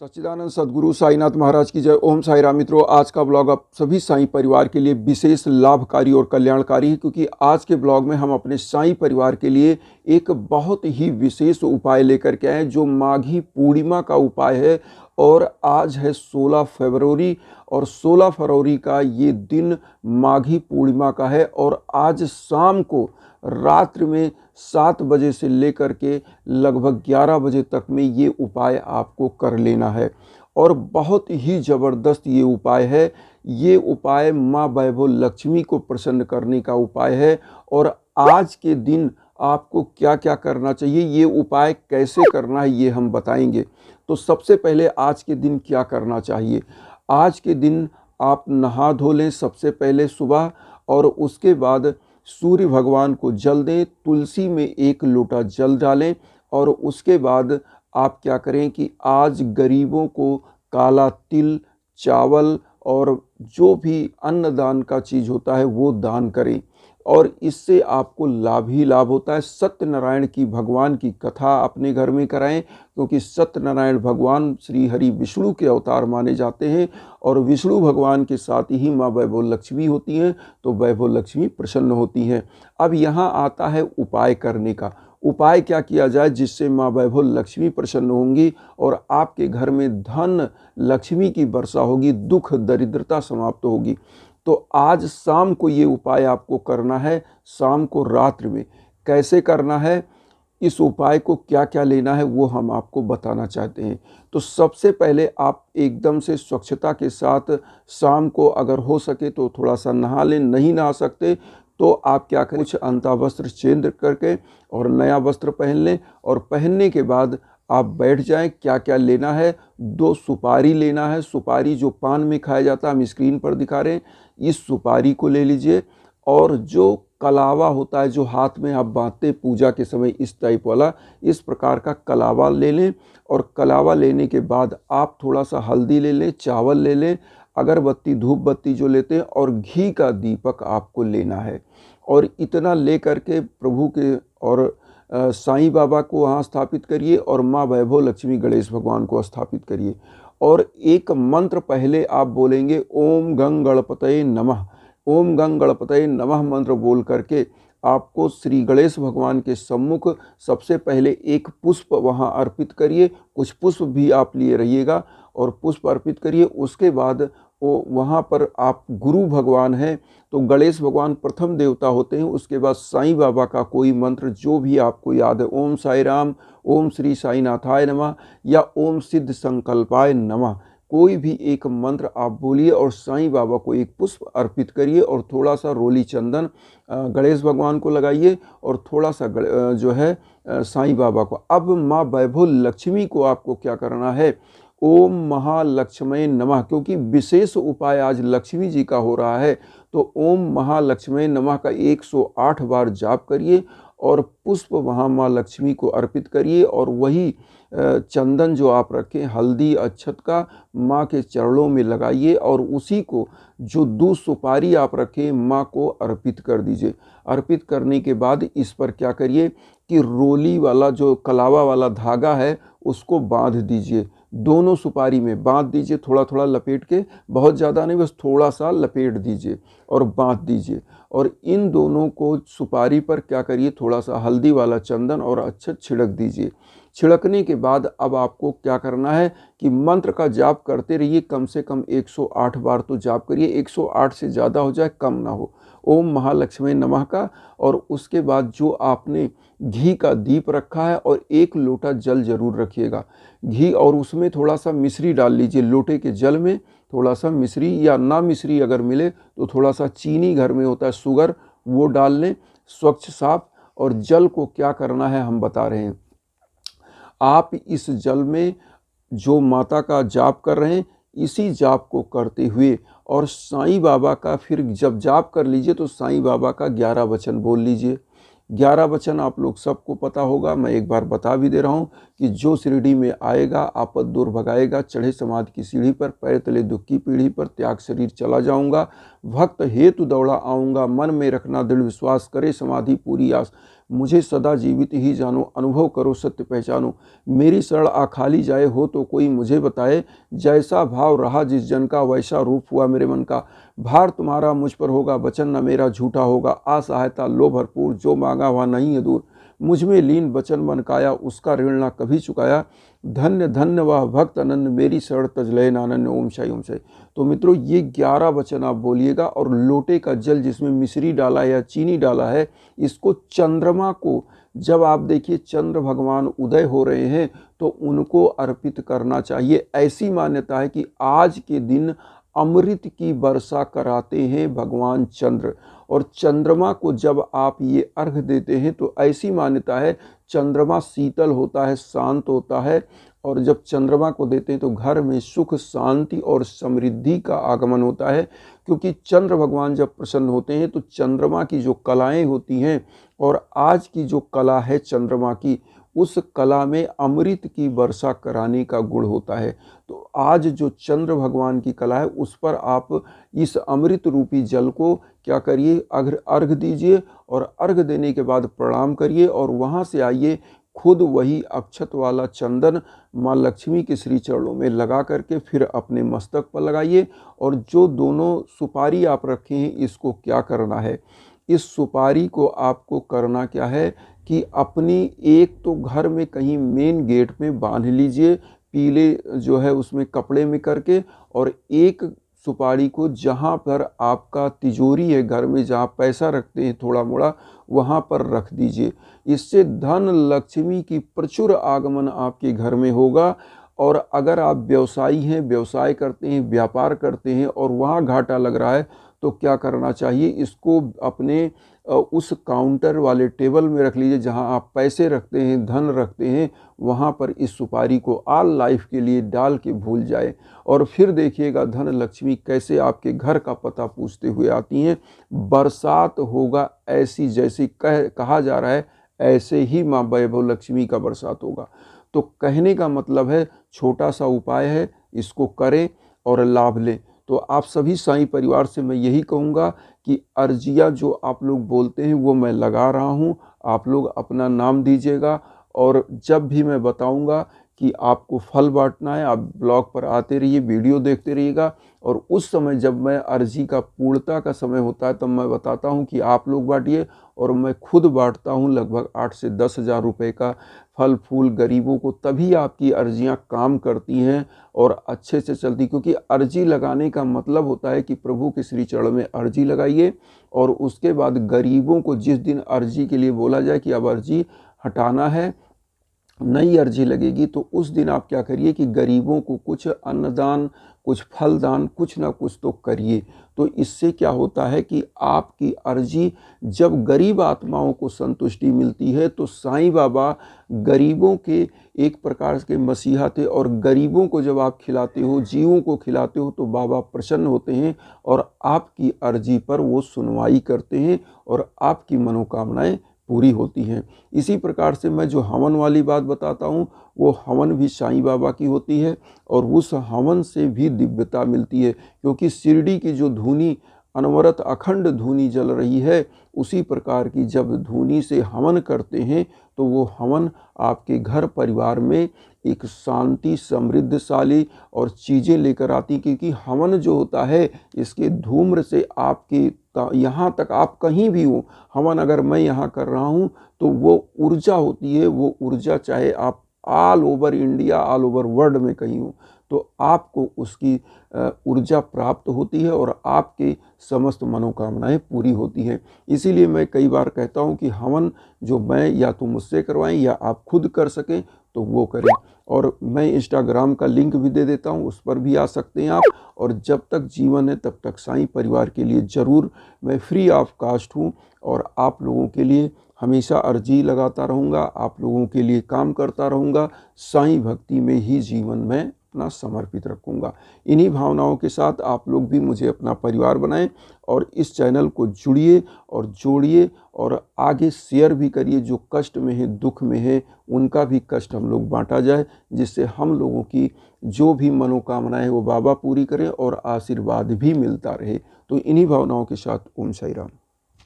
सच्चिदानंद सद्गुरु साईनाथ महाराज की जय। ओम साई राम। मित्रों, आज का ब्लॉग आप सभी साईं परिवार के लिए विशेष लाभकारी और कल्याणकारी है, क्योंकि आज के ब्लॉग में हम अपने साईं परिवार के लिए एक बहुत ही विशेष उपाय लेकर के आए हैं, जो माघी पूर्णिमा का उपाय है। और आज है 16 फरवरी और 16 फरवरी का ये दिन माघी पूर्णिमा का है। और आज शाम को रात्रि में 7 बजे से लेकर के लगभग 11 बजे तक में ये उपाय आपको कर लेना है। और बहुत ही ज़बरदस्त ये उपाय है। ये उपाय माँ वैभव लक्ष्मी को प्रसन्न करने का उपाय है। और आज के दिन आपको क्या क्या करना चाहिए, ये उपाय कैसे करना है, ये हम बताएंगे। तो सबसे पहले आज के दिन क्या करना चाहिए। आज के दिन आप नहा धो लें सबसे पहले सुबह, और उसके बाद सूर्य भगवान को जल दें, तुलसी में 1 लोटा जल डालें। और उसके बाद आप क्या करें कि आज गरीबों को काला तिल, चावल और जो भी अन्नदान का चीज़ होता है वो दान करें। और इससे आपको लाभ ही लाभ होता है। सत्यनारायण की भगवान की कथा अपने घर में कराएं, क्योंकि सत्यनारायण भगवान श्री हरि विष्णु के अवतार माने जाते हैं। और विष्णु भगवान के साथ ही माँ वैभव लक्ष्मी होती हैं, तो वैभव लक्ष्मी प्रसन्न होती हैं। अब यहाँ आता है उपाय करने का। उपाय क्या किया जाए जिससे माँ वैभव लक्ष्मी प्रसन्न होंगी और आपके घर में धन लक्ष्मी की वर्षा होगी, दुख दरिद्रता समाप्त होगी। तो आज शाम को ये उपाय आपको करना है। शाम को रात्रि में कैसे करना है, इस उपाय को क्या क्या लेना है, वो हम आपको बताना चाहते हैं। तो सबसे पहले आप एकदम से स्वच्छता के साथ शाम को अगर हो सके तो थोड़ा सा नहा लें। नहीं नहा सकते तो आप क्या करें, कुछ अंता वस्त्र चेंज करके और नया वस्त्र पहन लें। और पहनने के बाद आप बैठ जाएं। क्या क्या लेना है, 2 सुपारी लेना है। सुपारी जो पान में खाया जाता है, हम स्क्रीन पर दिखा रहे हैं, इस सुपारी को ले लीजिए। और जो कलावा होता है जो हाथ में आप बांधते पूजा के समय, इस टाइप वाला, इस प्रकार का कलावा ले लें। और कलावा लेने के बाद आप थोड़ा सा हल्दी ले लें, चावल ले लें, अगरबत्ती धूप बत्ती जो लेते हैं, और घी का दीपक आपको लेना है। और इतना ले करके प्रभु के और साईं बाबा को वहाँ स्थापित करिए, और माँ वैभव लक्ष्मी गणेश भगवान को स्थापित करिए। और एक मंत्र पहले आप बोलेंगे, ओम गंग गणपतये नमः। ओम गंग गणपतये नमः मंत्र बोल करके आपको श्री गणेश भगवान के सम्मुख सबसे पहले 1 पुष्प वहाँ अर्पित करिए। कुछ पुष्प भी आप लिए रहिएगा और पुष्प अर्पित करिए। उसके बाद वो वहाँ पर आप गुरु भगवान हैं तो गणेश भगवान प्रथम देवता होते हैं। उसके बाद साईं बाबा का कोई मंत्र जो भी आपको याद है, ओम साई राम, ओम श्री साईनाथाय नमः, या ओम सिद्ध संकल्पाय नमः, कोई भी एक मंत्र आप बोलिए और साईं बाबा को 1 पुष्प अर्पित करिए। और थोड़ा सा रोली चंदन गणेश भगवान को लगाइए, और थोड़ा सा जो है साईं बाबा को। अब माँ वैभव लक्ष्मी को आपको क्या करना है, ओम महालक्ष्मी नमः, क्योंकि विशेष उपाय आज लक्ष्मी जी का हो रहा है, तो ओम महालक्ष्मी नमः का 108 बार जाप करिए। और पुष्प वहाँ माँ लक्ष्मी को अर्पित करिए। और वही चंदन जो आप रखें, हल्दी अक्षत का, माँ के चरणों में लगाइए। और उसी को जो 2 सुपारी आप रखें, माँ को अर्पित कर दीजिए। अर्पित करने के बाद इस पर क्या करिए कि रोली वाला जो कलावा वाला धागा है उसको बांध दीजिए। दोनों सुपारी में बांध दीजिए, थोड़ा थोड़ा लपेट के, बहुत ज़्यादा नहीं, बस थोड़ा सा लपेट दीजिए और बांध दीजिए। और इन दोनों को सुपारी पर क्या करिए, थोड़ा सा हल्दी वाला चंदन और अक्षत छिड़क दीजिए। छिड़कने के बाद अब आपको क्या करना है कि मंत्र का जाप करते रहिए। कम से कम 108 बार तो जाप करिए, 108 से ज़्यादा हो जाए, कम ना हो, ओम महालक्ष्मी नमः का। और उसके बाद जो आपने घी का दीप रखा है, और 1 लोटा जल जरूर रखिएगा, घी, और उसमें थोड़ा सा मिश्री डाल लीजिए। लोटे के जल में थोड़ा सा मिश्री, या ना मिश्री अगर मिले तो थोड़ा सा चीनी घर में होता है शुगर, वो डाल लें, स्वच्छ साफ। और जल को क्या करना है हम बता रहे हैं। आप इस जल में जो माता का जाप कर रहे हैं, इसी जाप को करते हुए, और साईं बाबा का फिर जब जाप कर लीजिए तो साईं बाबा का 11 वचन बोल लीजिए। 11 वचन आप लोग सबको पता होगा, मैं एक बार बता भी दे रहा हूँ कि जो शिरडी में आएगा आपद दूर भगाएगा, चढ़े समाधि की सीढ़ी पर, पैर तले दुख की पीढ़ी पर, त्याग शरीर चला जाऊँगा, भक्त हेतु दौड़ा आऊँगा, मन में रखना दृढ़ विश्वास, करे समाधि पूरी आस, मुझे सदा जीवित ही जानो, अनुभव करो सत्य पहचानो। मेरी शरण आखाली जाए हो तो कोई मुझे बताए, जैसा भाव रहा जिस जन का वैसा रूप हुआ मेरे मन का। भार तुम्हारा मुझ पर होगा, वचन न मेरा झूठा होगा। असहायता लो भरपूर, जो मांगा वहाँ नहीं है दूर। मुझ में लीन वचन मन काया, उसका ऋण ना कभी चुकाया। धन्य धन्य वह भक्त अनन्य, मेरी शरण तज लय नानन्य। ओम शाई ओम शाई। तो मित्रों, ये 11 वचन आप बोलिएगा, और लोटे का जल जिसमें मिश्री डाला है या चीनी डाला है, इसको चंद्रमा को, जब आप देखिए चंद्र भगवान उदय हो रहे हैं तो उनको अर्पित करना चाहिए। ऐसी मान्यता है कि आज के दिन अमृत की वर्षा कराते हैं भगवान चंद्र, और चंद्रमा को जब आप ये अर्घ देते हैं तो ऐसी मान्यता है चंद्रमा शीतल होता है, शांत होता है, और जब चंद्रमा को देते हैं तो घर में सुख शांति और समृद्धि का आगमन होता है। क्योंकि चंद्र भगवान जब प्रसन्न होते हैं तो चंद्रमा की जो कलाएं होती हैं, और आज की जो कला है चंद्रमा की, उस कला में अमृत की वर्षा कराने का गुण होता है। तो आज जो चंद्र भगवान की कला है उस पर आप इस अमृत रूपी जल को क्या करिए, अर्घ दीजिए, और अर्घ देने के बाद प्रणाम करिए, और वहाँ से आइए खुद वही अक्षत वाला चंदन माँ लक्ष्मी के श्री चरणों में लगा करके फिर अपने मस्तक पर लगाइए। और जो दोनों सुपारी आप रखे हैं, इसको क्या करना है, इस सुपारी को आपको करना क्या है कि अपनी एक तो घर में कहीं मेन गेट में बांध लीजिए, पीले जो है उसमें कपड़े में करके, और एक सुपारी को जहाँ पर आपका तिजोरी है घर में, जहाँ पैसा रखते हैं थोड़ा मोड़ा, वहाँ पर रख दीजिए। इससे धन लक्ष्मी की प्रचुर आगमन आपके घर में होगा। और अगर आप व्यवसायी हैं, व्यवसाय करते हैं, व्यापार करते हैं और वहाँ घाटा लग रहा है, तो क्या करना चाहिए, इसको अपने उस काउंटर वाले टेबल में रख लीजिए जहां आप पैसे रखते हैं, धन रखते हैं, वहां पर इस सुपारी को ऑल लाइफ के लिए डाल के भूल जाए। और फिर देखिएगा धन लक्ष्मी कैसे आपके घर का पता पूछते हुए आती हैं। बरसात होगा ऐसी जैसी कहा जा रहा है, ऐसे ही माँ वैभव लक्ष्मी का बरसात होगा। तो कहने का मतलब है, छोटा सा उपाय है, इसको करें और लाभ लें। तो आप सभी साईं परिवार से मैं यही कहूँगा कि अर्जिया जो आप लोग बोलते हैं वो मैं लगा रहा हूँ, आप लोग अपना नाम दीजिएगा, और जब भी मैं बताऊँगा कि आपको फल बांटना है, आप ब्लॉग पर आते रहिए, वीडियो देखते रहिएगा, और उस समय जब मैं अर्जी का पूर्णता का समय होता है तब मैं बताता हूँ कि आप लोग बांटिए, और मैं खुद बांटता हूँ लगभग 8 से 10 हज़ार रुपये का फल फूल गरीबों को। तभी आपकी अर्जियाँ काम करती हैं और अच्छे से चलती, क्योंकि अर्जी लगाने का मतलब होता है कि प्रभु के श्री चरण में अर्जी लगाइए, और उसके बाद गरीबों को जिस दिन अर्जी के लिए बोला जाए कि अब अर्जी हटाना है, नई अर्जी लगेगी, तो उस दिन आप क्या करिए कि गरीबों को कुछ अन्नदान, कुछ फलदान, कुछ ना कुछ तो करिए। तो इससे क्या होता है कि आपकी अर्जी, जब गरीब आत्माओं को संतुष्टि मिलती है, तो साईं बाबा गरीबों के एक प्रकार के मसीहा थे, और गरीबों को जब आप खिलाते हो, जीवों को खिलाते हो, तो बाबा प्रसन्न होते हैं और आपकी अर्जी पर वो सुनवाई करते हैं और आपकी मनोकामनाएं पूरी होती हैं। इसी प्रकार से मैं जो हवन वाली बात बताता हूँ, वो हवन भी साईं बाबा की होती है, और उस हवन से भी दिव्यता मिलती है, क्योंकि शिरडी की जो धूनी अनवरत अखंड धूनी जल रही है, उसी प्रकार की जब धूनी से हवन करते हैं तो वो हवन आपके घर परिवार में एक शांति, समृद्धशाली और चीज़ें लेकर आती, क्योंकि हवन जो होता है, इसके धूम्र से आपके यहाँ तक आप कहीं भी हो, हवन अगर मैं यहाँ कर रहा हूँ तो वो ऊर्जा होती है, वो ऊर्जा चाहे आप all over India, all over world में कहीं हो, तो आपको उसकी ऊर्जा प्राप्त होती है और आपके समस्त मनोकामनाएं पूरी होती हैं। इसीलिए मैं कई बार कहता हूं कि हवन जो मैं या तो मुझसे करवाएं या आप खुद कर सकें तो वो करें। और मैं इंस्टाग्राम का लिंक भी दे देता हूं, उस पर भी आ सकते हैं आप। और जब तक जीवन है तब तक साईं परिवार के लिए ज़रूर मैं फ्री ऑफ कास्ट हूँ, और आप लोगों के लिए हमेशा अर्जी लगाता रहूँगा, आप लोगों के लिए काम करता रहूँगा, साईं भक्ति में ही जीवन में अपना समर्पित रखूँगा। इन्हीं भावनाओं के साथ आप लोग भी मुझे अपना परिवार बनाएं, और इस चैनल को जुड़िए और जोड़िए, और आगे शेयर भी करिए। जो कष्ट में है, दुख में है, उनका भी कष्ट हम लोग बांटा जाए, जिससे हम लोगों की जो भी मनोकामनाएं वो बाबा पूरी करें और आशीर्वाद भी मिलता रहे। तो इन्हीं भावनाओं के साथ ओम साई राम।